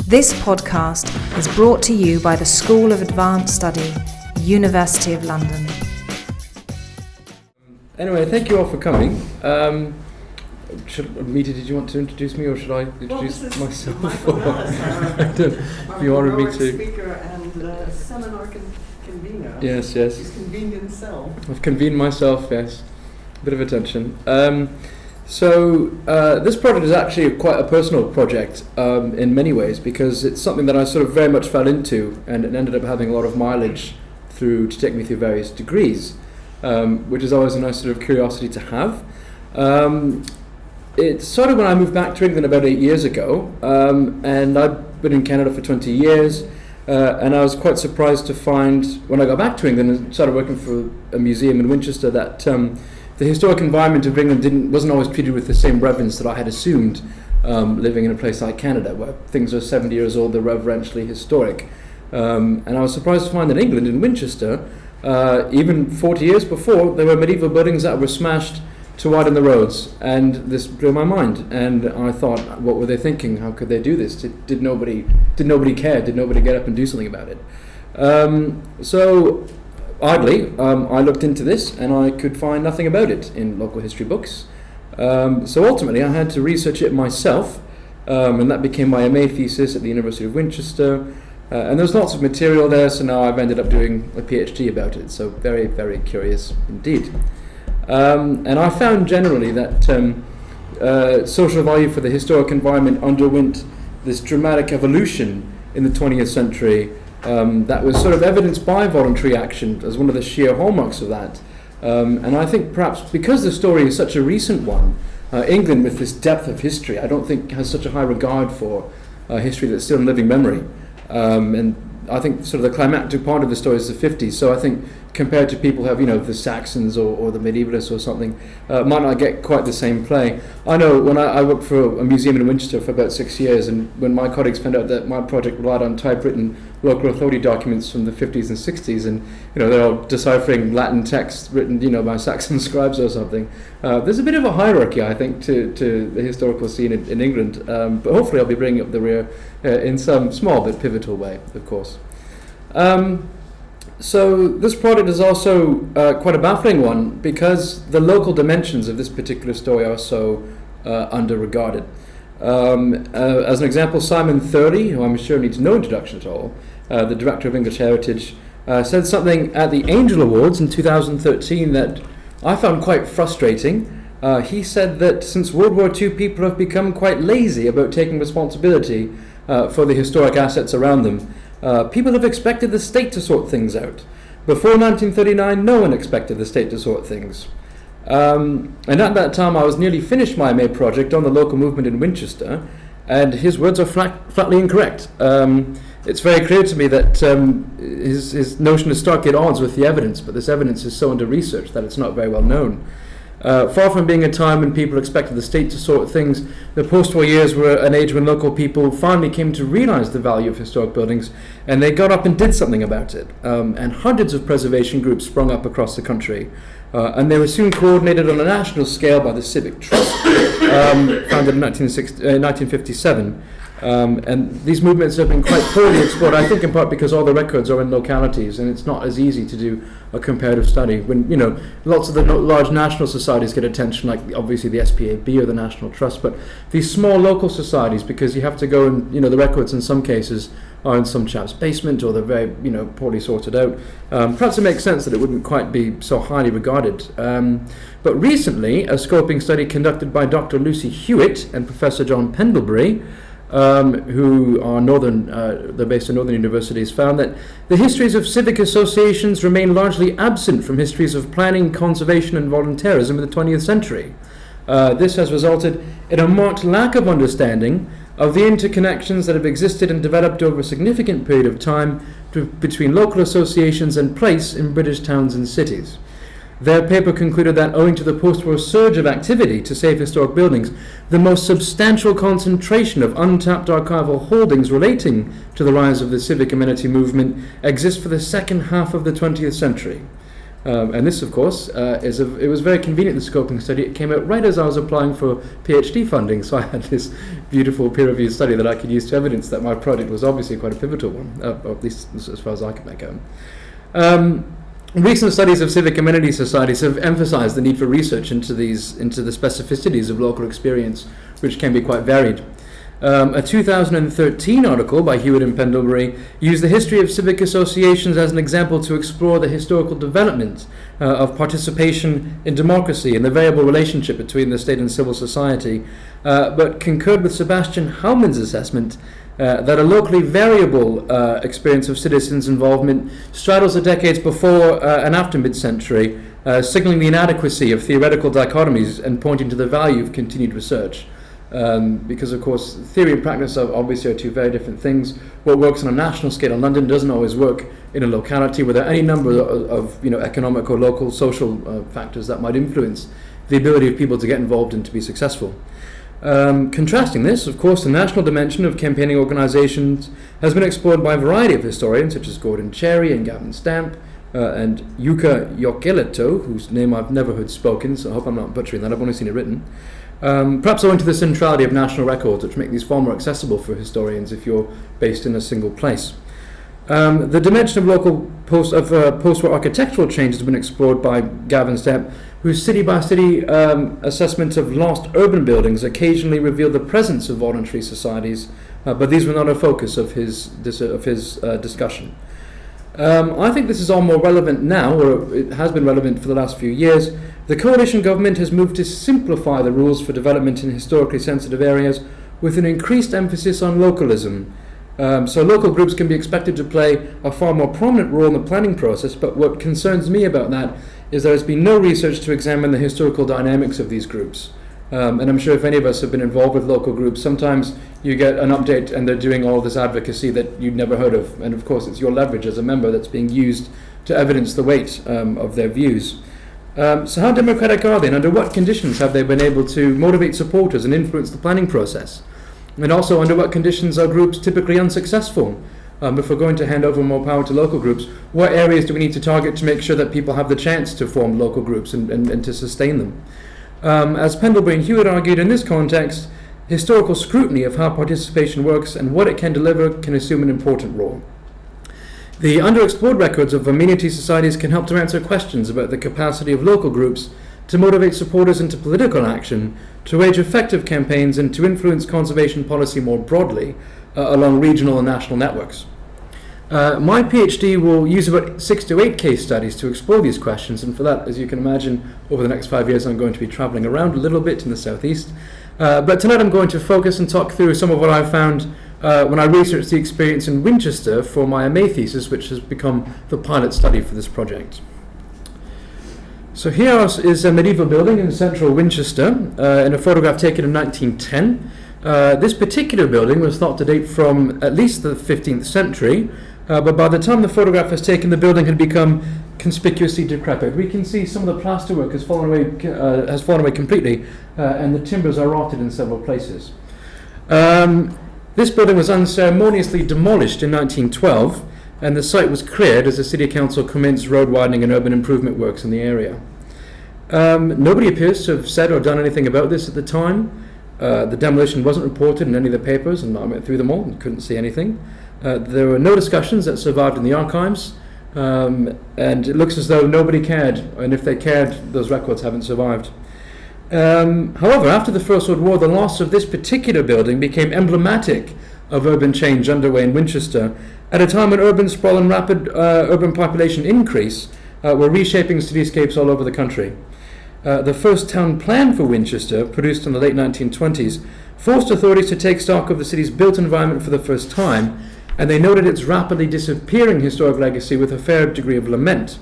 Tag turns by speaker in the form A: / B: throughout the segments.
A: This podcast is brought to you by the School of Advanced Study, University of London.
B: Anyway, thank you all for coming. Mita, did you want to introduce me, or should I introduce myself? You wanted me to.
C: Speaker and seminar convener.
B: Yes.
C: He's convened himself.
B: I've convened myself. Yes, a bit of attention. So this project is actually quite a personal project in many ways, because it's something that I sort of very much fell into, and it ended up having a lot of mileage to take me through various degrees, which is always a nice sort of curiosity to have. It started when I moved back to England about 8 years ago, and I've been in Canada for 20 years, and I was quite surprised to find, when I got back to England and started working for a museum in Winchester, that the historic environment of England wasn't always treated with the same reverence that I had assumed, living in a place like Canada, where things are 70 years old, they're reverentially historic. And I was surprised to find that England, in Winchester, even 40 years before, there were medieval buildings that were smashed to widen the roads, and this blew my mind. And I thought, what were they thinking? How could they do this? Did nobody care? Did nobody get up and do something about it? So oddly, I looked into this, and I could find nothing about it in local history books. So ultimately, I had to research it myself, and that became my MA thesis at the University of Winchester. And there's lots of material there, so now I've ended up doing a PhD about it. So very, very curious indeed. And I found generally that social value for the historic environment underwent this dramatic evolution in the 20th century that was sort of evidenced by voluntary action as one of the sheer hallmarks of that. And I think perhaps because the story is such a recent one, England, with this depth of history, I don't think has such a high regard for history that's still in living memory. And I think sort of the climactic part of the story is the 50s. So I think compared to people who have, the Saxons or the medievalists or something, might not get quite the same play. I know when I worked for a museum in Winchester for about 6 years, and when my colleagues found out that my project relied on typewritten local authority documents from the 50s and 60s, and they're all deciphering Latin texts written by Saxon scribes or something, there's a bit of a hierarchy, I think, to the historical scene in England, but hopefully I'll be bringing up the rear in some small but pivotal way, of course. So this project is also quite a baffling one, because the local dimensions of this particular story are so under-regarded. As an example, Simon Thurley, who I'm sure needs no introduction at all, the Director of English Heritage, said something at the Angel Awards in 2013 that I found quite frustrating. He said that since World War II, people have become quite lazy about taking responsibility for the historic assets around them. People have expected the state to sort things out. Before 1939, no one expected the state to sort things. And at that time, I was nearly finished my MA project on the local movement in Winchester, and his words are flatly incorrect. It's very clear to me that his notion is starkly at odds with the evidence, but this evidence is so under-researched that it's not very well known. Far from being a time when people expected the state to sort things, the post-war years were an age when local people finally came to realize the value of historic buildings, and they got up and did something about it. And hundreds of preservation groups sprung up across the country, and they were soon coordinated on a national scale by the Civic Trust, founded in 1957. And these movements have been quite poorly explored, I think in part because all the records are in localities, and it's not as easy to do a comparative study when lots of the large national societies get attention, like obviously the SPAB or the National Trust, but these small local societies, because you have to go and the records in some cases are in some chap's basement, or they're very poorly sorted out. Perhaps it makes sense that it wouldn't quite be so highly regarded. But recently, a scoping study conducted by Dr. Lucy Hewitt and Professor John Pendlebury, who are they're based in northern universities, found that the histories of civic associations remain largely absent from histories of planning, conservation and volunteerism in the 20th century. This has resulted in a marked lack of understanding of the interconnections that have existed and developed over a significant period of time between local associations and place in British towns and cities. Their paper concluded that owing to the post-war surge of activity to save historic buildings, the most substantial concentration of untapped archival holdings relating to the rise of the civic amenity movement exists for the second half of the 20th century. And this, of course, it was very convenient, the scoping study. It came out right as I was applying for PhD funding, so I had this beautiful peer-reviewed study that I could use to evidence that my project was obviously quite a pivotal one, or at least as far as I could make out. Recent studies of civic amenity societies have emphasized the need for research into the specificities of local experience, which can be quite varied. A 2013 article by Hewitt and Pendlebury used the history of civic associations as an example to explore the historical development of participation in democracy and the variable relationship between the state and civil society, but concurred with Sebastian Haumann's assessment that a locally variable experience of citizens' involvement straddles the decades before and after mid-century, signaling the inadequacy of theoretical dichotomies and pointing to the value of continued research. Because, of course, theory and practice are obviously two very different things. What works on a national scale in London doesn't always work in a locality where there are any number of economic or local social factors that might influence the ability of people to get involved and to be successful. Contrasting this, of course, the national dimension of campaigning organisations has been explored by a variety of historians, such as Gordon Cherry and Gavin Stamp, and Jukka Jokeleto, whose name I've never heard spoken, so I hope I'm not butchering that, I've only seen it written. Perhaps owing to the centrality of national records, which make these far more accessible for historians if you're based in a single place. The dimension of local post-war architectural change has been explored by Gavin Stamp, whose city-by-city assessment of lost urban buildings occasionally revealed the presence of voluntary societies, but these were not a focus of his discussion. I think this is all more relevant now, or it has been relevant for the last few years. The coalition government has moved to simplify the rules for development in historically sensitive areas with an increased emphasis on localism. So local groups can be expected to play a far more prominent role in the planning process, but what concerns me about that is there has been no research to examine the historical dynamics of these groups. And I'm sure if any of us have been involved with local groups, sometimes you get an update and they're doing all this advocacy that you'd never heard of. And of course, it's your leverage as a member that's being used to evidence the weight of their views. So how democratic are they, and under what conditions have they been able to motivate supporters and influence the planning process? And also, under what conditions are groups typically unsuccessful? If we're going to hand over more power to local groups, what areas do we need to target to make sure that people have the chance to form local groups and to sustain them? As Pendlebury and Hewitt argued, in this context, historical scrutiny of how participation works and what it can deliver can assume an important role. The underexplored records of amenity societies can help to answer questions about the capacity of local groups to motivate supporters into political action, to wage effective campaigns, and to influence conservation policy more broadly along regional and national networks. My PhD will use about 6 to 8 case studies to explore these questions, and for that, as you can imagine, over the next 5 years I'm going to be travelling around a little bit in the southeast. But tonight I'm going to focus and talk through some of what I found when I researched the experience in Winchester for my MA thesis, which has become the pilot study for this project. So here is a medieval building in central Winchester, in a photograph taken in 1910. This particular building was thought to date from at least the 15th century, but by the time the photograph was taken, the building had become conspicuously decrepit. We can see some of the plasterwork has fallen away completely, and the timbers are rotted in several places. This building was unceremoniously demolished in 1912, and the site was cleared as the City Council commenced road widening and urban improvement works in the area. Nobody appears to have said or done anything about this at the time. The demolition wasn't reported in any of the papers, and I went through them all and couldn't see anything. There were no discussions that survived in the archives, and it looks as though nobody cared, and if they cared, those records haven't survived. However, after the First World War, the loss of this particular building became emblematic of urban change underway in Winchester at a time when urban sprawl and rapid urban population increase were reshaping cityscapes all over the country. The first town plan for Winchester, produced in the late 1920s, forced authorities to take stock of the city's built environment for the first time, and they noted its rapidly disappearing historic legacy with a fair degree of lament.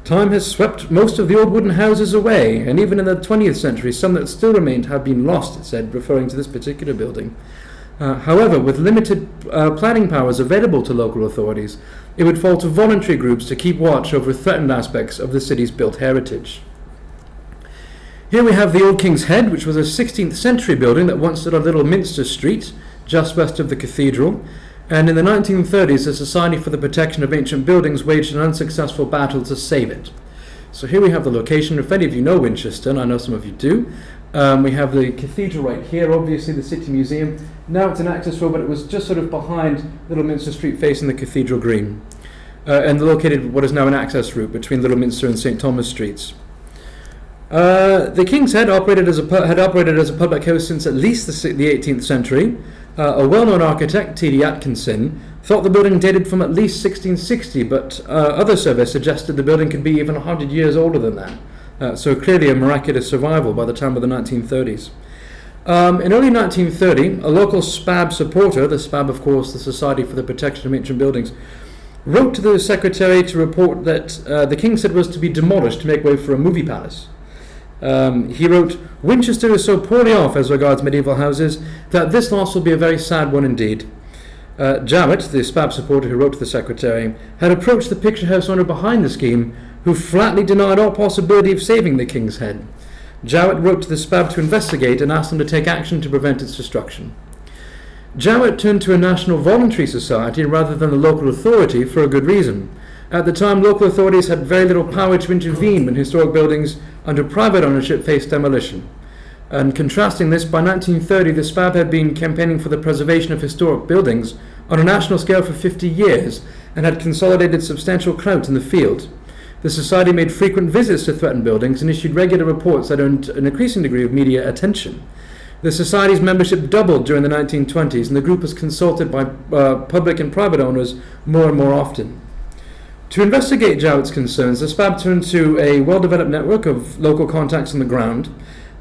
B: Time has swept most of the old wooden houses away, and even in the 20th century, some that still remained have been lost, it said, referring to this particular building. However, with limited planning powers available to local authorities, it would fall to voluntary groups to keep watch over threatened aspects of the city's built heritage. Here we have the Old King's Head, which was a 16th century building that once stood on Little Minster Street, just west of the cathedral, and in the 1930s the Society for the Protection of Ancient Buildings waged an unsuccessful battle to save it. So here we have the location. If any of you know Winchester, and I know some of you do, we have the cathedral right here, obviously the City Museum. Now it's an access road, but it was just sort of behind Little Minster Street facing the Cathedral Green. And located what is now an access route between Little Minster and St Thomas Streets. The King's Head had operated as a public house since at least the 18th century. A well-known architect, T.D. Atkinson, thought the building dated from at least 1660, but other surveys suggested the building could be even 100 years older than that. So clearly a miraculous survival by the time of the 1930s. In early 1930, a local SPAB supporter, the SPAB of course the Society for the Protection of Ancient Buildings, wrote to the secretary to report that the King's Head was to be demolished to make way for a movie palace. He wrote, "Winchester is so poorly off as regards medieval houses that this loss will be a very sad one indeed." Jowett, the SPAB supporter who wrote to the secretary, had approached the picture house owner behind the scheme, who flatly denied all possibility of saving the King's Head. Jowett wrote to the SPAB to investigate and asked them to take action to prevent its destruction. Jowett turned to a national voluntary society rather than the local authority for a good reason. At the time, local authorities had very little power to intervene when historic buildings under private ownership faced demolition. And contrasting this, by 1930, the SPAB had been campaigning for the preservation of historic buildings on a national scale for 50 years and had consolidated substantial clout in the field. The Society made frequent visits to threatened buildings and issued regular reports that earned an increasing degree of media attention. The Society's membership doubled during the 1920s, and the group was consulted by public and private owners more and more often. To investigate Jowett's concerns, the SPAB turned to a well-developed network of local contacts on the ground.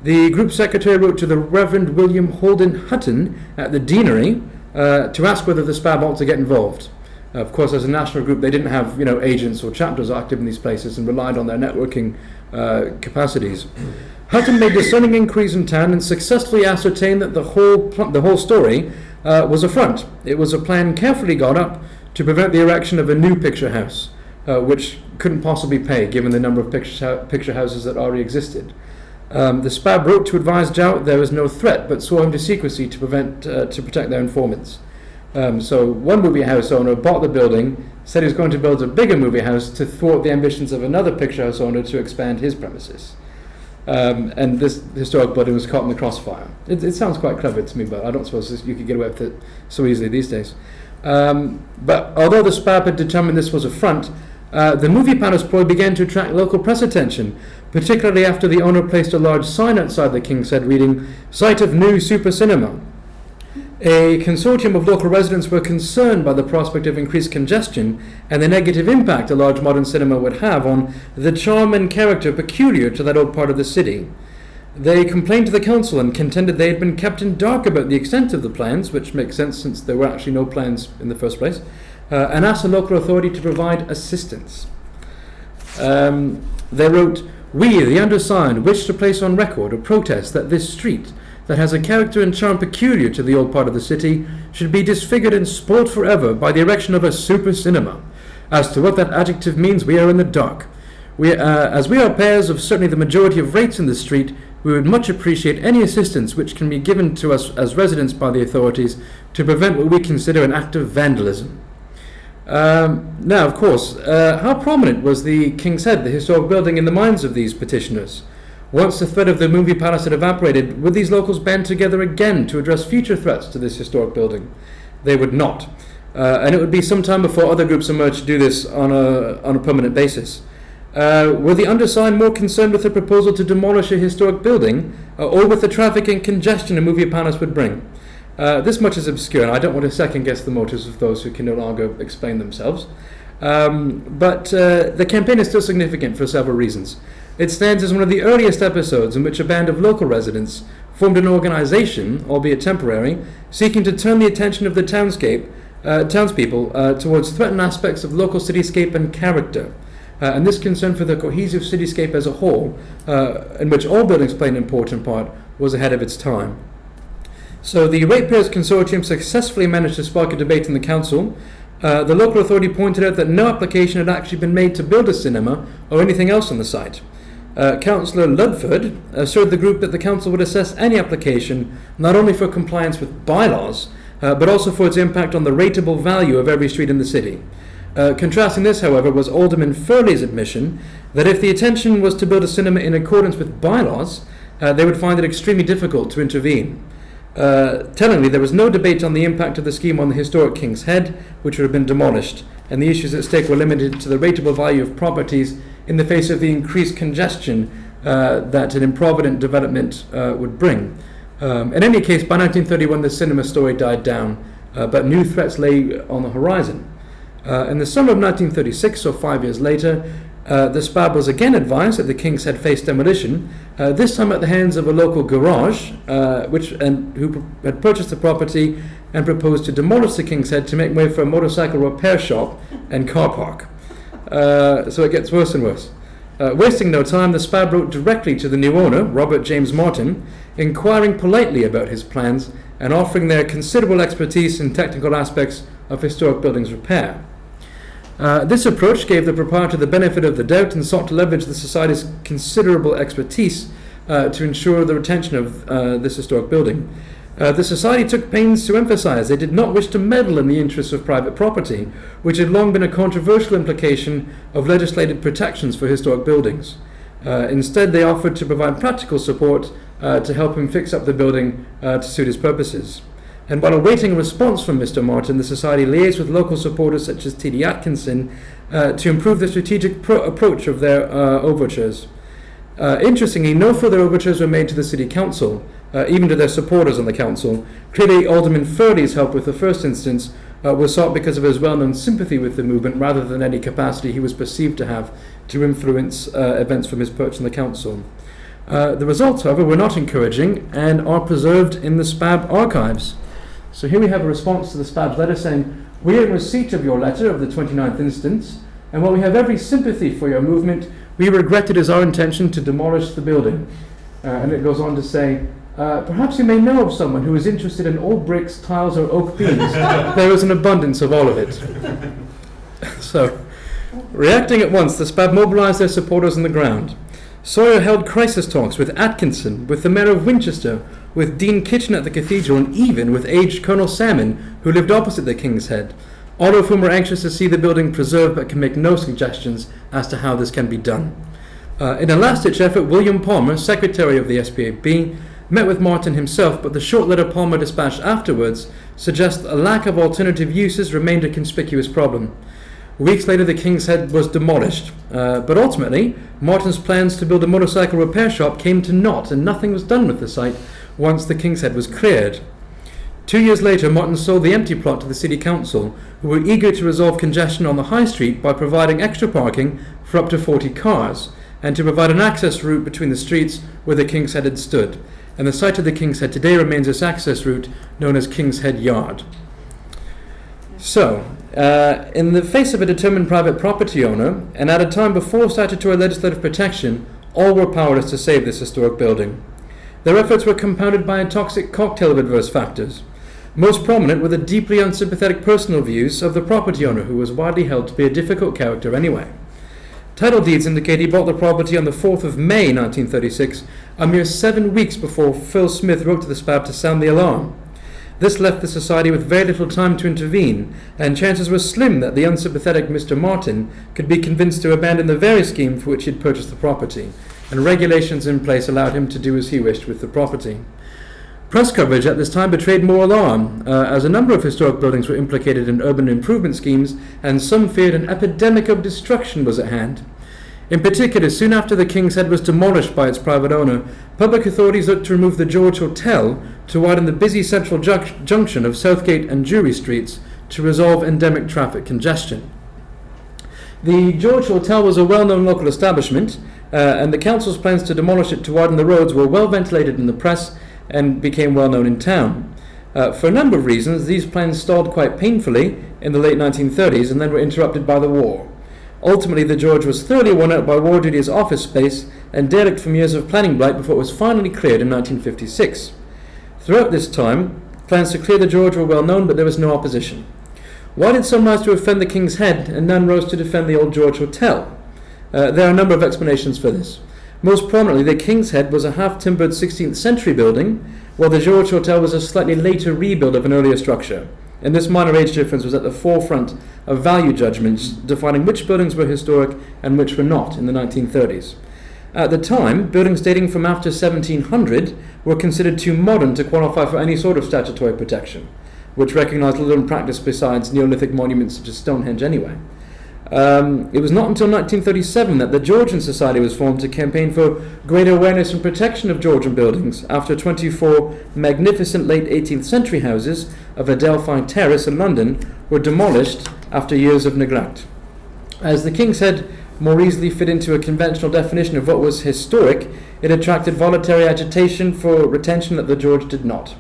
B: The group secretary wrote to the Reverend William Holden Hutton at the Deanery to ask whether the SPAB ought to get involved. Of course, as a national group, they didn't have agents or chapters active in these places and relied on their networking capacities. Hutton made discerning inquiries in town and successfully ascertained that the whole story was a front. It was a plan carefully got up to prevent the erection of a new picture house, which couldn't possibly pay given the number of picture houses that already existed. The SPAB wrote to advise Jowett there was no threat, but swore him to secrecy to protect their informants. So one movie house owner bought the building, said he was going to build a bigger movie house to thwart the ambitions of another picture house owner to expand his premises. And this historic building was caught in the crossfire. It sounds quite clever to me, but I don't suppose you could get away with it so easily these days. But although the SPAB had determined this was a front, the movie palace ploy began to attract local press attention, particularly after the owner placed a large sign outside the King's Head reading, "Site of new super cinema." A consortium of local residents were concerned by the prospect of increased congestion and the negative impact a large modern cinema would have on the charm and character peculiar to that old part of the city. They complained to the council and contended they had been kept in dark about the extent of the plans, which makes sense since there were actually no plans in the first place, and asked the local authority to provide assistance. They wrote, "We, the undersigned, wish to place on record a protest that this street, that has a character and charm peculiar to the old part of the city, should be disfigured and spoilt forever by the erection of a super cinema. As to what that adjective means, we are in the dark. As we are payers of certainly the majority of rates in the street, we would much appreciate any assistance which can be given to us as residents by the authorities to prevent what we consider an act of vandalism." Now, of course, how prominent was the King's Head, the historic building, in the minds of these petitioners? Once the threat of the movie palace had evaporated, would these locals band together again to address future threats to this historic building? They would not. And it would be some time before other groups emerged to do this on a permanent basis. Were the undersigned more concerned with the proposal to demolish a historic building or with the traffic and congestion a movie palace would bring? This much is obscure, and I don't want to second-guess the motives of those who can no longer explain themselves. But the campaign is still significant for several reasons. It stands as one of the earliest episodes in which a band of local residents formed an organization, albeit temporary, seeking to turn the attention of the townspeople towards threatened aspects of local cityscape and character. And this concern for the cohesive cityscape as a whole, in which all buildings play an important part, was ahead of its time. So the Ratepayers Consortium successfully managed to spark a debate in the council. The local authority pointed out that no application had actually been made to build a cinema or anything else on the site. Councillor Ludford assured the group that the council would assess any application not only for compliance with bylaws, but also for its impact on the rateable value of every street in the city. Contrasting this, however, was Alderman Furley's admission that if the intention was to build a cinema in accordance with bylaws, they would find it extremely difficult to intervene. Tellingly, there was no debate on the impact of the scheme on the historic King's Head, which would have been demolished, and the issues at stake were limited to the rateable value of properties in the face of the increased congestion that an improvident development would bring. In any case, by 1931, the cinema story died down, but new threats lay on the horizon. In the summer of 1936, so 5 years later, the SPAB was again advised that the King's Head faced demolition, this time at the hands of a local garage, who had purchased the property and proposed to demolish the King's Head to make way for a motorcycle repair shop and car park. So it gets worse and worse. Wasting no time, the SPAB wrote directly to the new owner, Robert James Martin, inquiring politely about his plans and offering their considerable expertise in technical aspects of historic buildings repair. This approach gave the proprietor the benefit of the doubt and sought to leverage the Society's considerable expertise to ensure the retention of this historic building. The Society took pains to emphasize they did not wish to meddle in the interests of private property, which had long been a controversial implication of legislated protections for historic buildings. Instead, they offered to provide practical support to help him fix up the building to suit his purposes. And while awaiting a response from Mr. Martin, the Society liaised with local supporters such as T.D. Atkinson to improve the strategic approach of their overtures. Interestingly, no further overtures were made to the City Council, even to their supporters on the Council. Clearly, Alderman Furley's help with the first instance was sought because of his well-known sympathy with the movement rather than any capacity he was perceived to have to influence events from his perch on the Council. The results, however, were not encouraging and are preserved in the SPAB archives. So here we have a response to the SPAB's letter saying, "We are in receipt of your letter of the 29th instance, and while we have every sympathy for your movement, we regret it is our intention to demolish the building." And it goes on to say, "Perhaps you may know of someone who is interested in old bricks, tiles, or oak beams. There is an abundance of all of it." So, reacting at once, the SPAB mobilized their supporters on the ground. Sawyer held crisis talks with Atkinson, with the Mayor of Winchester, with Dean Kitchen at the Cathedral, and even with aged Colonel Salmon, who lived opposite the King's Head, all of whom were anxious to see the building preserved but can make no suggestions as to how this can be done. In a last-ditch effort, William Palmer, Secretary of the SPAB, met with Martin himself, but the short letter Palmer dispatched afterwards suggests a lack of alternative uses remained a conspicuous problem. Weeks later, the King's Head was demolished, but ultimately, Martin's plans to build a motorcycle repair shop came to naught, and nothing was done with the site once the King's Head was cleared. 2 years later, Martin sold the empty plot to the City Council, who were eager to resolve congestion on the High Street by providing extra parking for up to 40 cars, and to provide an access route between the streets where the King's Head had stood. And the site of the King's Head today remains this access route known as King's Head Yard. So, in the face of a determined private property owner, and at a time before statutory legislative protection, all were powerless to save this historic building. Their efforts were compounded by a toxic cocktail of adverse factors. Most prominent were the deeply unsympathetic personal views of the property owner, who was widely held to be a difficult character anyway. Title deeds indicate he bought the property on the 4th of May 1936, a mere 7 weeks before Phil Smith wrote to the SPAB to sound the alarm. This left the Society with very little time to intervene, and chances were slim that the unsympathetic Mr. Martin could be convinced to abandon the very scheme for which he had purchased the property, and regulations in place allowed him to do as he wished with the property. Press coverage at this time betrayed more alarm, as a number of historic buildings were implicated in urban improvement schemes, and some feared an epidemic of destruction was at hand. In particular, soon after the King's Head was demolished by its private owner, public authorities looked to remove the George Hotel to widen the busy central junction of Southgate and Drury Streets to resolve endemic traffic congestion. The George Hotel was a well-known local establishment, and the council's plans to demolish it to widen the roads were well ventilated in the press and became well known in town. For a number of reasons, these plans stalled quite painfully in the late 1930s and then were interrupted by the war. Ultimately, the George was thoroughly worn out by war duty as office space and derelict from years of planning blight before it was finally cleared in 1956. Throughout this time, plans to clear the George were well known, but there was no opposition. Why did some rise to defend the King's Head and none rose to defend the old George Hotel? There are a number of explanations for this. Most prominently, the King's Head was a half-timbered 16th century building, while the George Hotel was a slightly later rebuild of an earlier structure. And this minor age difference was at the forefront of value judgments defining which buildings were historic and which were not in the 1930s. At the time, buildings dating from after 1700 were considered too modern to qualify for any sort of statutory protection, which recognised little in practice besides Neolithic monuments such as Stonehenge anyway. It was not until 1937 that the Georgian Society was formed to campaign for greater awareness and protection of Georgian buildings after 24 magnificent late 18th century houses of Adelphi Terrace in London were demolished after years of neglect. As the King's Head more easily fit into a conventional definition of what was historic, it attracted voluntary agitation for retention that the George did not.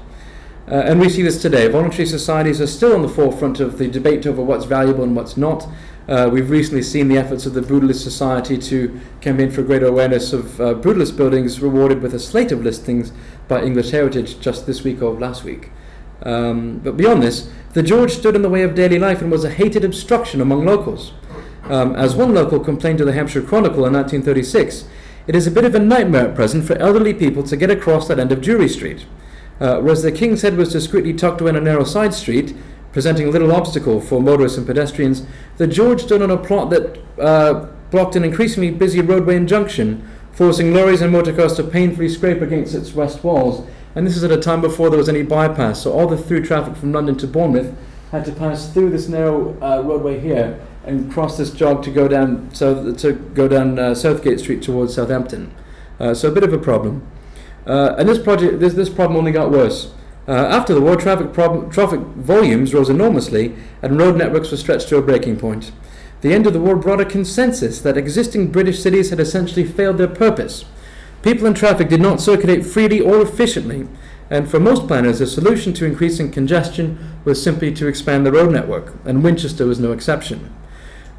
B: And we see this today. Voluntary societies are still on the forefront of the debate over what's valuable and what's not. We've recently seen the efforts of the Brutalist Society to campaign for greater awareness of Brutalist buildings rewarded with a slate of listings by English Heritage just this week or last week. But beyond this, the George stood in the way of daily life and was a hated obstruction among locals. As one local complained to the Hampshire Chronicle in 1936, it is a bit of a nightmare at present for elderly people to get across that end of Drury Street. Whereas the King's Head was discreetly tucked away in a narrow side street, presenting little obstacle for motorists and pedestrians, the George stood on a plot that blocked an increasingly busy roadway and junction, forcing lorries and motorcars to painfully scrape against its west walls. And this is at a time before there was any bypass, so all the through traffic from London to Bournemouth had to pass through this narrow roadway here and cross this jog to go down Southgate Street towards Southampton. So a bit of a problem. And this problem only got worse. After the war, traffic volumes rose enormously, and road networks were stretched to a breaking point. The end of the war brought a consensus that existing British cities had essentially failed their purpose. People and traffic did not circulate freely or efficiently, and for most planners, the solution to increasing congestion was simply to expand the road network, and Winchester was no exception.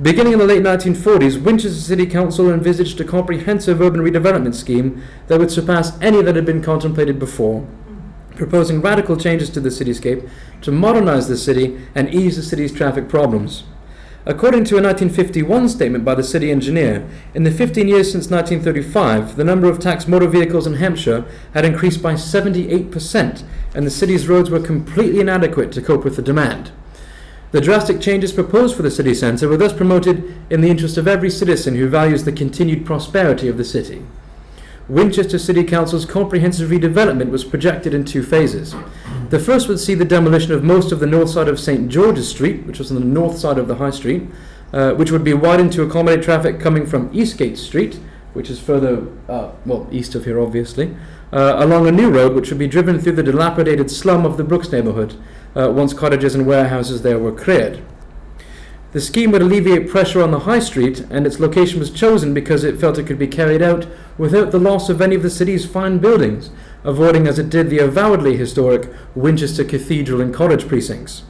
B: Beginning in the late 1940s, Winchester City Council envisaged a comprehensive urban redevelopment scheme that would surpass any that had been contemplated before, proposing radical changes to the cityscape to modernize the city and ease the city's traffic problems. According to a 1951 statement by the city engineer, in the 15 years since 1935, the number of taxed motor vehicles in Hampshire had increased by 78%, and the city's roads were completely inadequate to cope with the demand. The drastic changes proposed for the city centre were thus promoted in the interest of every citizen who values the continued prosperity of the city. Winchester City Council's comprehensive redevelopment was projected in two phases. The first would see the demolition of most of the north side of St George's Street, which was on the north side of the High Street, which would be widened to accommodate traffic coming from Eastgate Street, which is further, east of here obviously, along a new road which would be driven through the dilapidated slum of the Brooks neighbourhood, once cottages and warehouses there were cleared. The scheme would alleviate pressure on the High Street, and its location was chosen because it felt it could be carried out without the loss of any of the city's fine buildings, avoiding as it did the avowedly historic Winchester Cathedral and College precincts.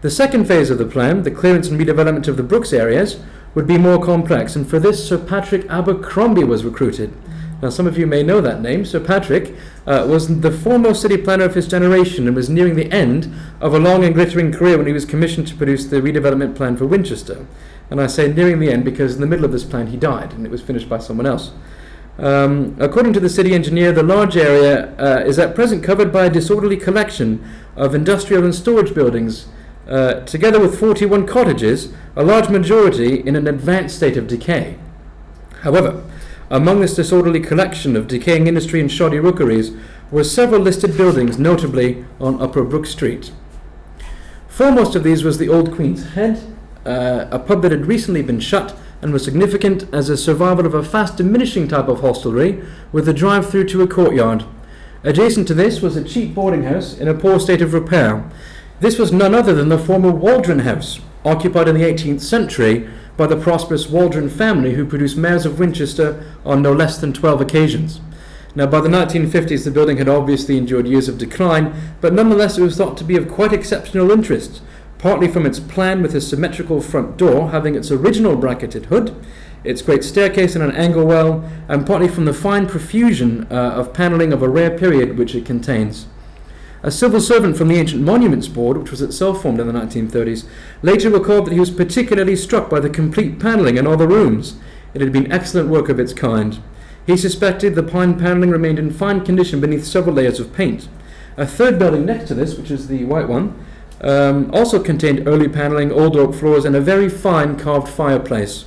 B: The second phase of the plan, the clearance and redevelopment of the Brooks areas, would be more complex, and for this Sir Patrick Abercrombie was recruited. Now, some of you may know that name. Sir Patrick was the foremost city planner of his generation and was nearing the end of a long and glittering career when he was commissioned to produce the redevelopment plan for Winchester. And I say nearing the end because in the middle of this plan he died and it was finished by someone else. According to the city engineer, the large area is at present covered by a disorderly collection of industrial and storage buildings, together with 41 cottages, a large majority in an advanced state of decay. However, among this disorderly collection of decaying industry and shoddy rookeries were several listed buildings, notably on Upper Brook Street. Foremost of these was the Old Queen's Head, a pub that had recently been shut and was significant as a survival of a fast diminishing type of hostelry with a drive-through to a courtyard. Adjacent to this was a cheap boarding house in a poor state of repair. This was none other than the former Waldron House, occupied in the 18th century by the prosperous Waldron family who produced mayors of Winchester on no less than 12 occasions. Now, by the 1950s, the building had obviously endured years of decline, but nonetheless it was thought to be of quite exceptional interest, partly from its plan with a symmetrical front door having its original bracketed hood, its great staircase and an angle well, and partly from the fine profusion of panelling of a rare period which it contains. A civil servant from the Ancient Monuments Board, which was itself formed in the 1930s, later recalled that he was particularly struck by the complete panelling in all the rooms. It had been excellent work of its kind. He suspected the pine panelling remained in fine condition beneath several layers of paint. A third building next to this, which is the white one, Also contained early panelling, old oak floors, and a very fine carved fireplace.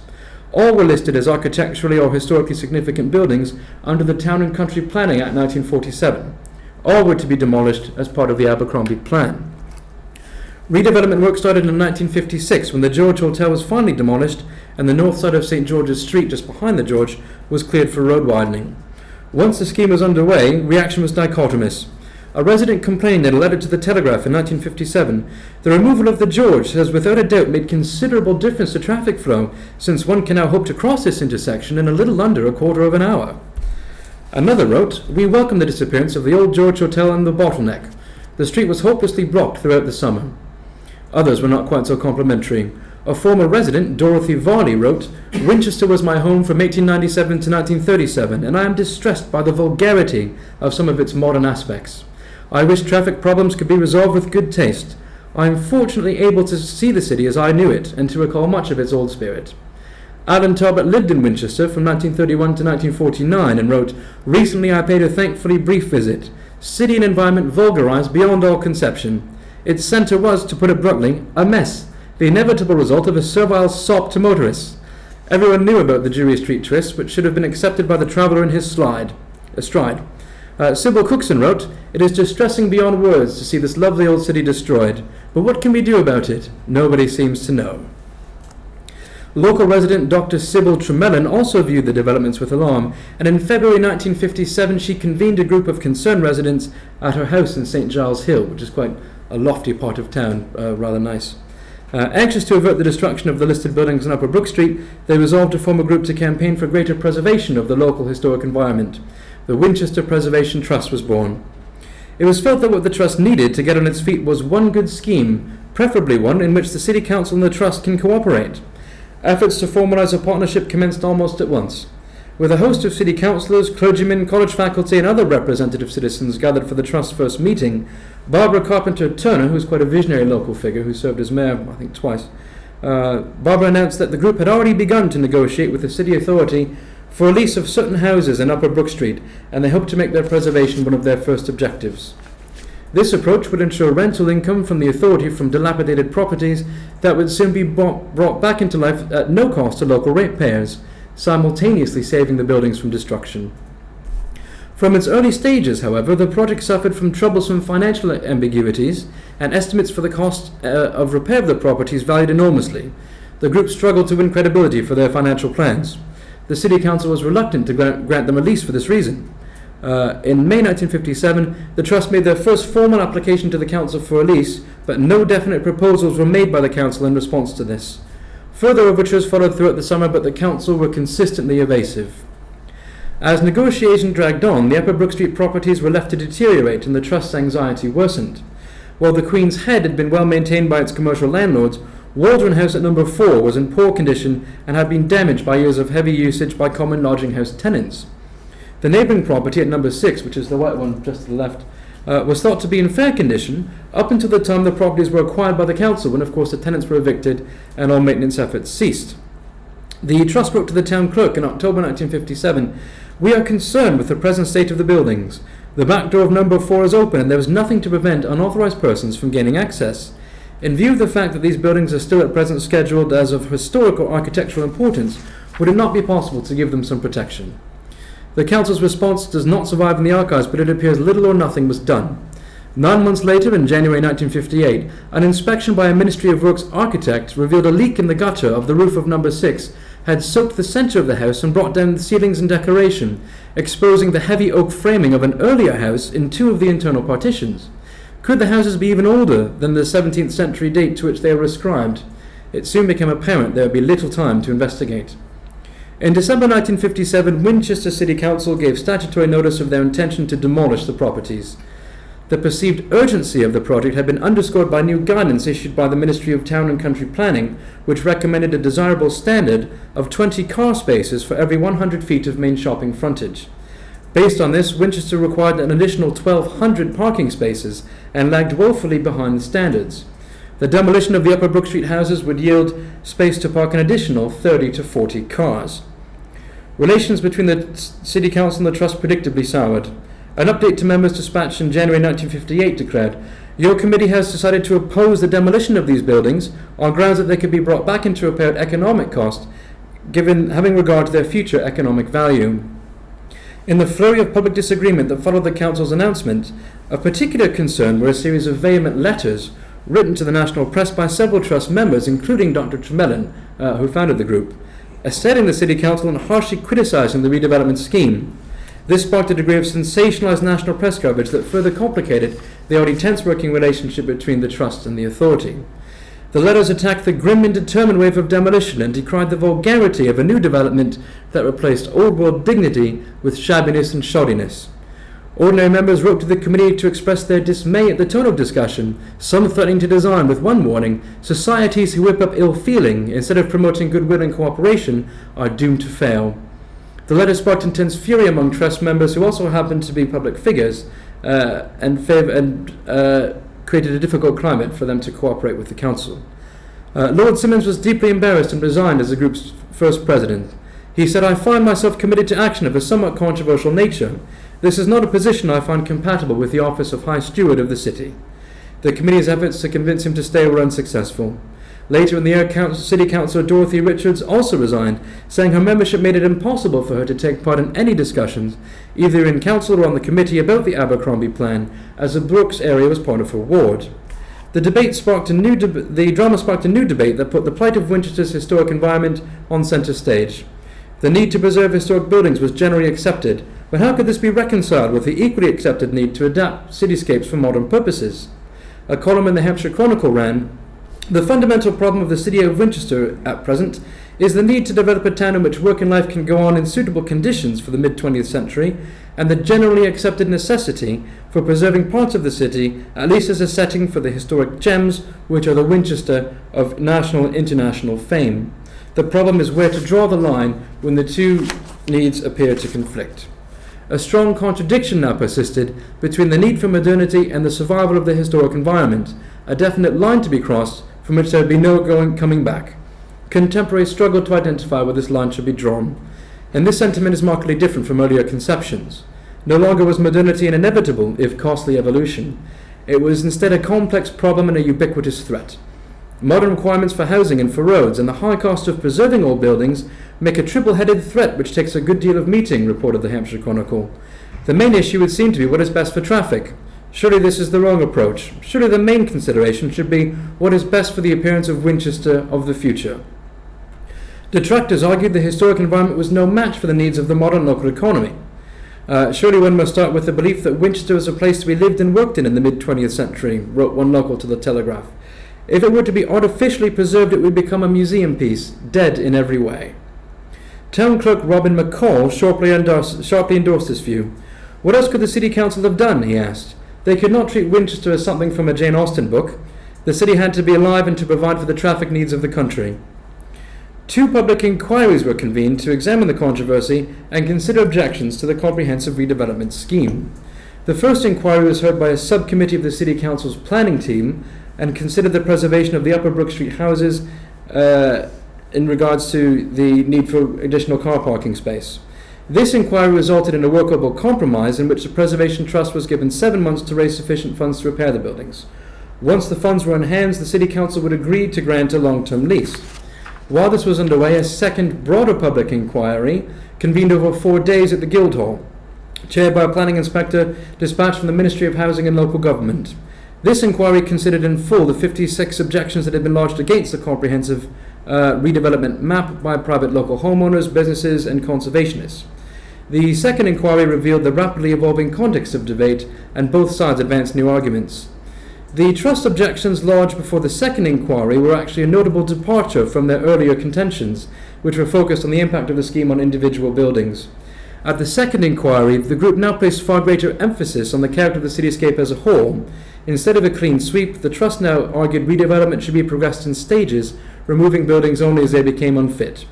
B: All were listed as architecturally or historically significant buildings under the Town and Country Planning Act 1947. All were to be demolished as part of the Abercrombie Plan. Redevelopment work started in 1956 when the George Hotel was finally demolished and the north side of St. George's Street, just behind the George, was cleared for road widening. Once the scheme was underway, reaction was dichotomous. A resident complained in a letter to the Telegraph in 1957, "The removal of the George has without a doubt made considerable difference to traffic flow, since one can now hope to cross this intersection in a little under a quarter of an hour." Another wrote, "We welcome the disappearance of the old George Hotel and the bottleneck. The street was hopelessly blocked throughout the summer." Others were not quite so complimentary. A former resident, Dorothy Varley, wrote, "Winchester was my home from 1897 to 1937, and I am distressed by the vulgarity of some of its modern aspects. I wish traffic problems could be resolved with good taste. I am fortunately able to see the city as I knew it, and to recall much of its old spirit." Alan Talbot lived in Winchester from 1931 to 1949 and wrote, "Recently I paid a thankfully brief visit. City and environment vulgarized beyond all conception. Its centre was, to put it bluntly, a mess, the inevitable result of a servile sop to motorists. Everyone knew about the Drury Street twist, which should have been accepted by the traveller in his stride. Sybil Cookson wrote, "It is distressing beyond words to see this lovely old city destroyed. But what can we do about it? Nobody seems to know." Local resident Dr. Sybil Tremelin also viewed the developments with alarm, and in February 1957 she convened a group of concerned residents at her house in St. Giles Hill, which is quite a lofty part of town, rather nice. Anxious to avert the destruction of the listed buildings on Upper Brook Street, they resolved to form a group to campaign for greater preservation of the local historic environment. The Winchester Preservation Trust was born. It was felt that what the trust needed to get on its feet was one good scheme, preferably one in which the City Council and the trust can cooperate. Efforts to formalise a partnership commenced almost at once. With a host of city councillors, clergymen, college faculty and other representative citizens gathered for the trust's first meeting, Barbara Carpenter Turner, who's quite a visionary local figure who served as mayor, I think, twice, Barbara announced that the group had already begun to negotiate with the city authority for a lease of certain houses in Upper Brook Street, and they hoped to make their preservation one of their first objectives. This approach would ensure rental income from the authority from dilapidated properties that would soon be brought back into life at no cost to local ratepayers, simultaneously saving the buildings from destruction. From its early stages, however, the project suffered from troublesome financial ambiguities, and estimates for the cost of repair of the properties varied enormously. The group struggled to win credibility for their financial plans. The City Council was reluctant to grant them a lease for this reason. In May 1957, the Trust made their first formal application to the Council for a lease, but no definite proposals were made by the Council in response to this. Further overtures followed throughout the summer, but the Council were consistently evasive. As negotiation dragged on, the Upper Brook Street properties were left to deteriorate and the Trust's anxiety worsened. While the Queen's Head had been well maintained by its commercial landlords, Waldron House at number 4 was in poor condition and had been damaged by years of heavy usage by common lodging house tenants. The neighbouring property at number 6, which is the white one just to the left, was thought to be in fair condition up until the time the properties were acquired by the council, when of course the tenants were evicted and all maintenance efforts ceased. The Trust wrote to the town clerk in October 1957, "We are concerned with the present state of the buildings. The back door of number 4 is open and there is nothing to prevent unauthorised persons from gaining access. In view of the fact that these buildings are still at present scheduled as of historic or architectural importance, would it not be possible to give them some protection?" The Council's response does not survive in the archives, but it appears little or nothing was done. 9 months later, in January 1958, an inspection by a Ministry of Works architect revealed a leak in the gutter of the roof of number 6 had soaked the centre of the house and brought down the ceilings and decoration, exposing the heavy oak framing of an earlier house in 2 of the internal partitions. Could the houses be even older than the 17th century date to which they were ascribed? It soon became apparent there would be little time to investigate. In December 1957, Winchester City Council gave statutory notice of their intention to demolish the properties. The perceived urgency of the project had been underscored by new guidance issued by the Ministry of Town and Country Planning, which recommended a desirable standard of 20 car spaces for every 100 feet of main shopping frontage. Based on this, Winchester required an additional 1,200 parking spaces and lagged woefully behind the standards. The demolition of the Upper Brook Street houses would yield space to park an additional 30 to 40 cars. Relations between the City Council and the Trust predictably soured. An update to members dispatched in January 1958 declared, "Your committee has decided to oppose the demolition of these buildings on grounds that they could be brought back into repair at economic cost, given having regard to their future economic value." In the flurry of public disagreement that followed the Council's announcement, of particular concern were a series of vehement letters written to the national press by several Trust members, including Dr. Tremelin, who founded the group, asserting the City Council and harshly criticising the redevelopment scheme. This sparked a degree of sensationalised national press coverage that further complicated the already tense working relationship between the Trust and the authority. The letters attacked the grim and determined wave of demolition and decried the vulgarity of a new development that replaced old-world dignity with shabbiness and shoddiness. Ordinary members wrote to the committee to express their dismay at the tone of discussion, some threatening to design, with one warning, "Societies who whip up ill-feeling instead of promoting goodwill and cooperation are doomed to fail." The letter sparked intense fury among Trust members who also happened to be public figures and created a difficult climate for them to cooperate with the Council. Lord Simmons was deeply embarrassed and resigned as the group's first president. He said, "I find myself committed to action of a somewhat controversial nature. This is not a position I find compatible with the office of High Steward of the City." The committee's efforts to convince him to stay were unsuccessful. Later in the year, City Councillor Dorothy Richards also resigned, saying her membership made it impossible for her to take part in any discussions, either in Council or on the committee, about the Abercrombie plan, as the Brooks area was part of her ward. The drama sparked a new debate that put the plight of Winchester's historic environment on centre stage. The need to preserve historic buildings was generally accepted, but how could this be reconciled with the equally accepted need to adapt cityscapes for modern purposes? A column in the Hampshire Chronicle ran, "The fundamental problem of the city of Winchester at present is the need to develop a town in which work and life can go on in suitable conditions for the mid-20th century, and the generally accepted necessity for preserving parts of the city, at least as a setting for the historic gems which are the Winchester of national and international fame. The problem is where to draw the line when the two needs appear to conflict." A strong contradiction now persisted between the need for modernity and the survival of the historic environment, a definite line to be crossed from which there would be no coming back. Contemporaries struggled to identify where this line should be drawn, and this sentiment is markedly different from earlier conceptions. No longer was modernity an inevitable, if costly, evolution. It was instead a complex problem and a ubiquitous threat. Modern requirements for housing and for roads, and the high cost of preserving old buildings, make a triple-headed threat which takes a good deal of meeting, reported the Hampshire Chronicle. The main issue would seem to be what is best for traffic. Surely this is the wrong approach. Surely the main consideration should be what is best for the appearance of Winchester of the future. Detractors argued the historic environment was no match for the needs of the modern local economy. Surely one must start with the belief that Winchester was a place to be lived and worked in the mid-20th century, wrote one local to the Telegraph. If it were to be artificially preserved, it would become a museum piece, dead in every way. Town Clerk Robin McCall sharply endorsed this view. What else could the City Council have done, he asked. They could not treat Winchester as something from a Jane Austen book. The city had to be alive and to provide for the traffic needs of the country. 2 public inquiries were convened to examine the controversy and consider objections to the comprehensive redevelopment scheme. The first inquiry was heard by a subcommittee of the City Council's planning team and considered the preservation of the Upper Brook Street houses in regards to the need for additional car parking space. This inquiry resulted in a workable compromise in which the Preservation Trust was given 7 months to raise sufficient funds to repair the buildings. Once the funds were in hands, the City Council would agree to grant a long-term lease. While this was underway, a second, broader public inquiry convened over 4 days at the Guildhall, chaired by a planning inspector dispatched from the Ministry of Housing and Local Government. This inquiry considered in full the 56 objections that had been lodged against the comprehensive redevelopment map by private local homeowners, businesses and conservationists. The second inquiry revealed the rapidly evolving context of debate, and both sides advanced new arguments. The Trust objections lodged before the second inquiry were actually a notable departure from their earlier contentions, which were focused on the impact of the scheme on individual buildings. At the second inquiry, the group now placed far greater emphasis on the character of the cityscape as a whole. Instead of a clean sweep, the Trust now argued redevelopment should be progressed in stages, removing buildings only as they became unfit.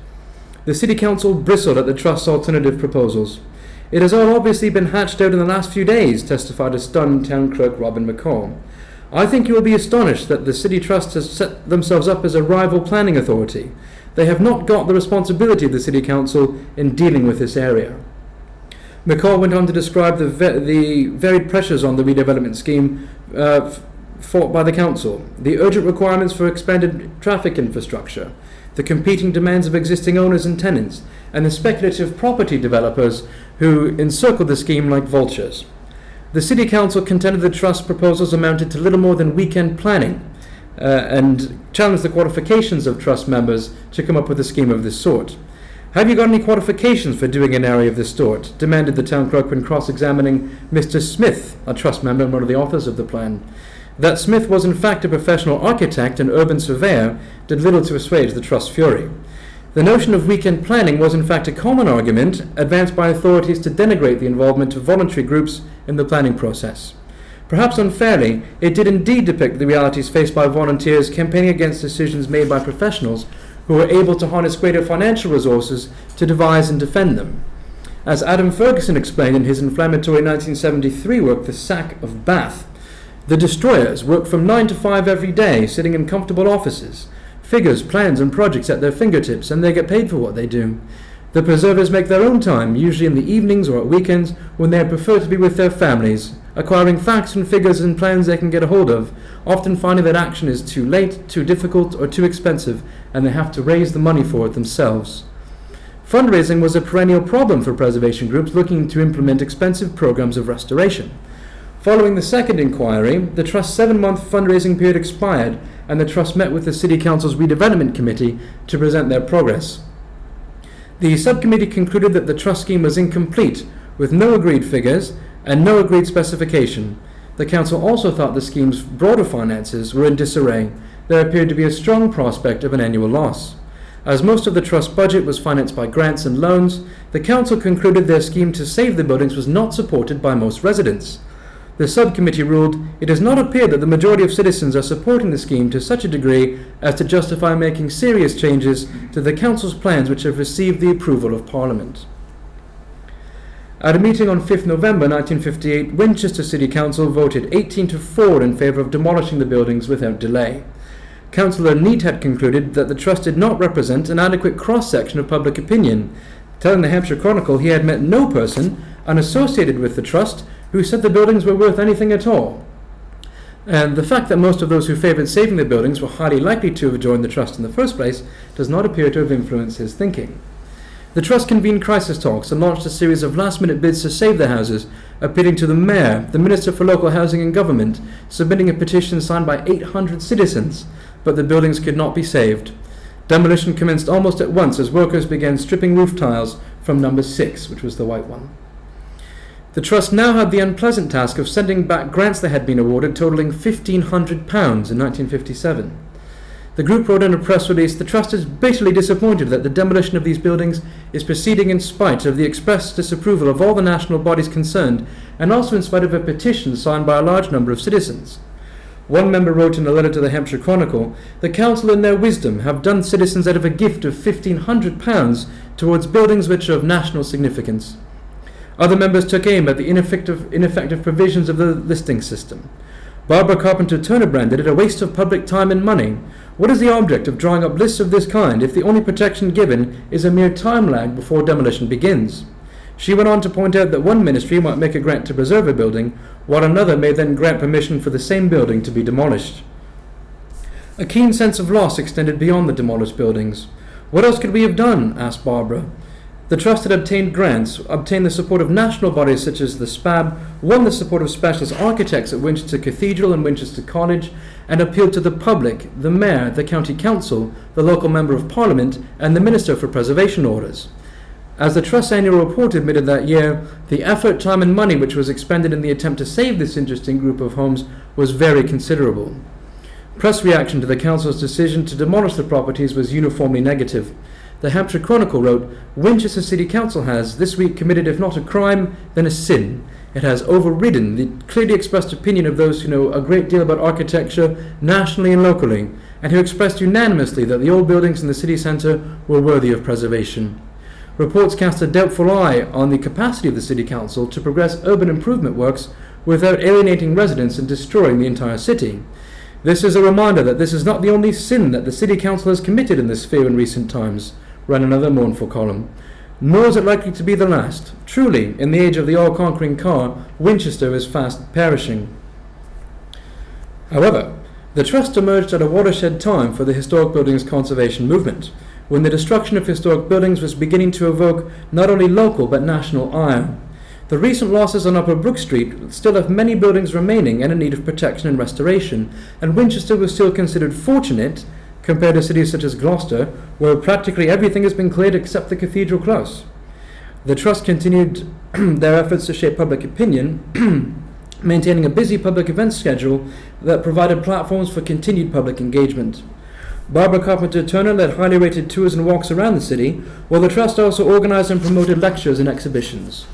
B: The City Council bristled at the Trust's alternative proposals. "It has all obviously been hatched out in the last few days," testified a stunned Town Clerk Robin McCall. "I think you will be astonished that the City Trust has set themselves up as a rival planning authority. They have not got the responsibility of the City Council in dealing with this area." McCall went on to describe the varied pressures on the redevelopment scheme fought by the council, the urgent requirements for expanded traffic infrastructure, the competing demands of existing owners and tenants, and the speculative property developers who encircled the scheme like vultures. The City Council contended the Trust proposals amounted to little more than weekend planning and challenged the qualifications of Trust members to come up with a scheme of this sort. "Have you got any qualifications for doing an area of this sort?" demanded the town clerk when cross-examining Mr. Smith, a Trust member and one of the authors of the plan. That Smith was in fact a professional architect and urban surveyor did little to assuage the Trust's fury. The notion of weekend planning was in fact a common argument advanced by authorities to denigrate the involvement of voluntary groups in the planning process. Perhaps unfairly, it did indeed depict the realities faced by volunteers campaigning against decisions made by professionals who were able to harness greater financial resources to devise and defend them. As Adam Ferguson explained in his inflammatory 1973 work, The Sack of Bath, the destroyers work from 9 to 5 every day, sitting in comfortable offices, figures, plans and projects at their fingertips, and they get paid for what they do. The preservers make their own time, usually in the evenings or at weekends when they prefer to be with their families, acquiring facts and figures and plans they can get a hold of, often finding that action is too late, too difficult or too expensive, and they have to raise the money for it themselves. Fundraising was a perennial problem for preservation groups looking to implement expensive programs of restoration. Following the second inquiry, the Trust's 7-month fundraising period expired, and the Trust met with the City Council's Redevelopment Committee to present their progress. The subcommittee concluded that the Trust scheme was incomplete, with no agreed figures and no agreed specification. The Council also thought the scheme's broader finances were in disarray. There appeared to be a strong prospect of an annual loss. As most of the Trust budget was financed by grants and loans, the Council concluded their scheme to save the buildings was not supported by most residents. The subcommittee ruled, "It does not appear that the majority of citizens are supporting the scheme to such a degree as to justify making serious changes to the Council's plans which have received the approval of Parliament." At a meeting on 5th November 1958, Winchester City Council voted 18 to 4 in favour of demolishing the buildings without delay. Councillor Neat had concluded that the Trust did not represent an adequate cross-section of public opinion, telling the Hampshire Chronicle he had met no person unassociated with the Trust who said the buildings were worth anything at all. And the fact that most of those who favoured saving the buildings were highly likely to have joined the Trust in the first place does not appear to have influenced his thinking. The Trust convened crisis talks and launched a series of last-minute bids to save the houses, appealing to the Mayor, the Minister for Local Housing and Government, submitting a petition signed by 800 citizens, but the buildings could not be saved. Demolition commenced almost at once as workers began stripping roof tiles from number 6, which was the white one. The Trust now had the unpleasant task of sending back grants they had been awarded, totalling £1,500 in 1957. The group wrote in a press release, "The Trust is bitterly disappointed that the demolition of these buildings is proceeding in spite of the express disapproval of all the national bodies concerned, and also in spite of a petition signed by a large number of citizens." One member wrote in a letter to the Hampshire Chronicle, "The Council in their wisdom have done citizens out of a gift of £1,500 towards buildings which are of national significance." Other members took aim at the ineffective provisions of the listing system. Barbara Carpenter Turner branded it a waste of public time and money. What is the object of drawing up lists of this kind if the only protection given is a mere time lag before demolition begins? She went on to point out that one ministry might make a grant to preserve a building, while another may then grant permission for the same building to be demolished. A keen sense of loss extended beyond the demolished buildings. "What else could we have done?" asked Barbara. The Trust had obtained grants, obtained the support of national bodies such as the SPAB, won the support of specialist architects at Winchester Cathedral and Winchester College, and appealed to the public, the Mayor, the County Council, the local Member of Parliament, and the Minister for Preservation Orders. As the Trust's annual report admitted that year, the effort, time and money which was expended in the attempt to save this interesting group of homes was very considerable. Press reaction to the Council's decision to demolish the properties was uniformly negative. The Hampshire Chronicle wrote, "Winchester City Council has, this week, committed if not a crime, then a sin. It has overridden the clearly expressed opinion of those who know a great deal about architecture, nationally and locally, and who expressed unanimously that the old buildings in the city centre were worthy of preservation." Reports cast a doubtful eye on the capacity of the City Council to progress urban improvement works without alienating residents and destroying the entire city. This is a reminder that this is not the only sin that the City Council has committed in this sphere in recent times, ran another mournful column. nor is it likely to be the last. Truly, in the age of the all-conquering car, Winchester is fast perishing. However, the Trust emerged at a watershed time for the historic buildings conservation movement, when the destruction of historic buildings was beginning to evoke not only local but national ire. The recent losses on Upper Brook Street still have many buildings remaining and in need of protection and restoration, and Winchester was still considered fortunate compared to cities such as Gloucester, where practically everything has been cleared except the Cathedral Close. The Trust continued their efforts to shape public opinion, maintaining a busy public events schedule that provided platforms for continued public engagement. Barbara Carpenter Turner led highly rated tours and walks around the city, while the Trust also organized and promoted lectures and exhibitions.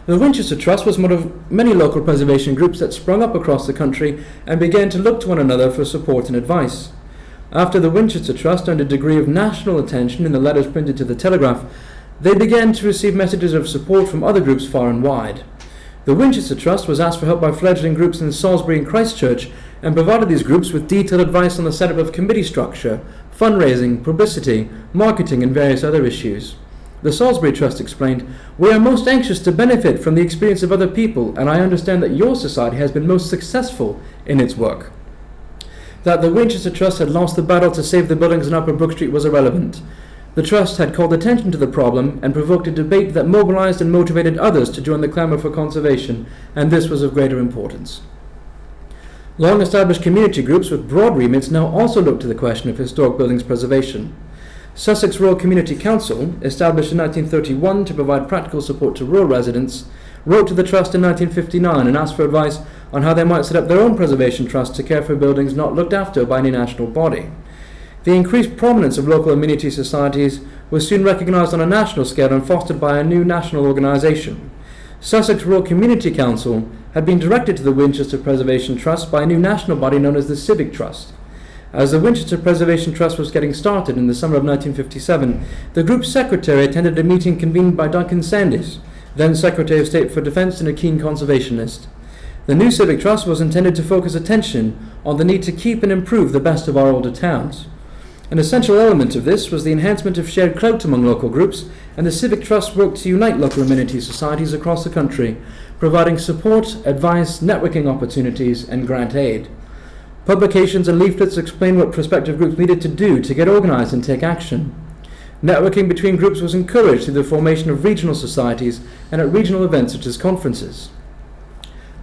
B: The Winchester Trust was one of many local preservation groups that sprung up across the country and began to look to one another for support and advice. After the Winchester Trust earned a degree of national attention in the letters printed to the Telegraph, they began to receive messages of support from other groups far and wide. The Winchester Trust was asked for help by fledgling groups in Salisbury and Christchurch and provided these groups with detailed advice on the setup of committee structure, fundraising, publicity, marketing and various other issues. The Salisbury Trust explained, "We are most anxious to benefit from the experience of other people, and I understand that your society has been most successful in its work." That the Winchester Trust had lost the battle to save the buildings on Upper Brook Street was irrelevant. The Trust had called attention to the problem and provoked a debate that mobilized and motivated others to join the clamor for conservation, and this was of greater importance. Long-established community groups with broad remits now also look to the question of historic buildings preservation. Sussex Rural Community Council, established in 1931 to provide practical support to rural residents, wrote to the Trust in 1959 and asked for advice on how they might set up their own preservation trust to care for buildings not looked after by any national body. The increased prominence of local amenity societies was soon recognised on a national scale and fostered by a new national organisation. Sussex Rural Community Council had been directed to the Winchester Preservation Trust by a new national body known as the Civic Trust. As the Winchester Preservation Trust was getting started in the summer of 1957, the group's secretary attended a meeting convened by Duncan Sandys, then Secretary of State for Defence and a keen conservationist. The new Civic Trust was intended to focus attention on the need to keep and improve the best of our older towns. An essential element of this was the enhancement of shared clout among local groups, and the Civic Trust worked to unite local amenity societies across the country, providing support, advice, networking opportunities, and grant aid. Publications and leaflets explain what prospective groups needed to do to get organised and take action. Networking between groups was encouraged through the formation of regional societies and at regional events such as conferences.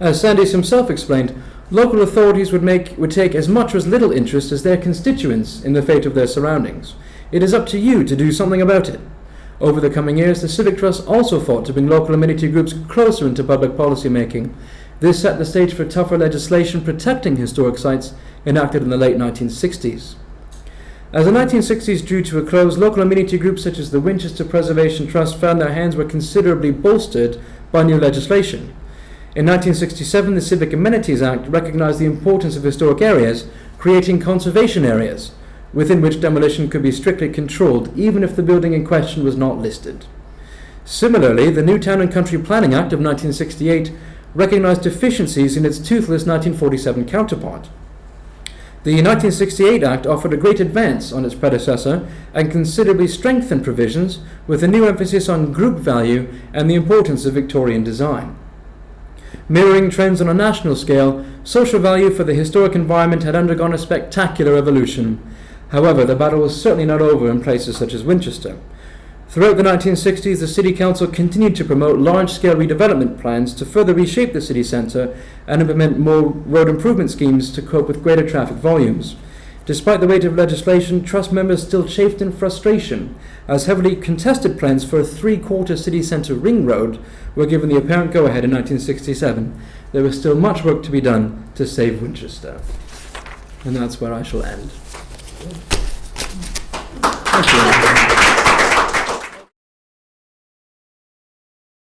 B: As Sandys himself explained, local authorities would take as much or as little interest as their constituents in the fate of their surroundings. It is up to you to do something about it. Over the coming years, the Civic Trust also fought to bring local amenity groups closer into public policy making. This set the stage for tougher legislation protecting historic sites enacted in the late 1960s. As the 1960s drew to a close, local amenity groups such as the Winchester Preservation Trust found their hands were considerably bolstered by new legislation. In 1967, the Civic Amenities Act recognized the importance of historic areas, creating conservation areas, within which demolition could be strictly controlled, even if the building in question was not listed. Similarly, the new Town and Country Planning Act of 1968 recognized deficiencies in its toothless 1947 counterpart. The 1968 Act offered a great advance on its predecessor and considerably strengthened provisions with a new emphasis on group value and the importance of Victorian design. Mirroring trends on a national scale, social value for the historic environment had undergone a spectacular evolution. However, the battle was certainly not over in places such as Winchester. Throughout the 1960s, the City Council continued to promote large-scale redevelopment plans to further reshape the city centre and implement more road improvement schemes to cope with greater traffic volumes. Despite the weight of legislation, Trust members still chafed in frustration as heavily contested plans for a three-quarter city centre ring road were given the apparent go-ahead in 1967. There was still much work to be done to save Winchester. And that's where I shall end. Thank you.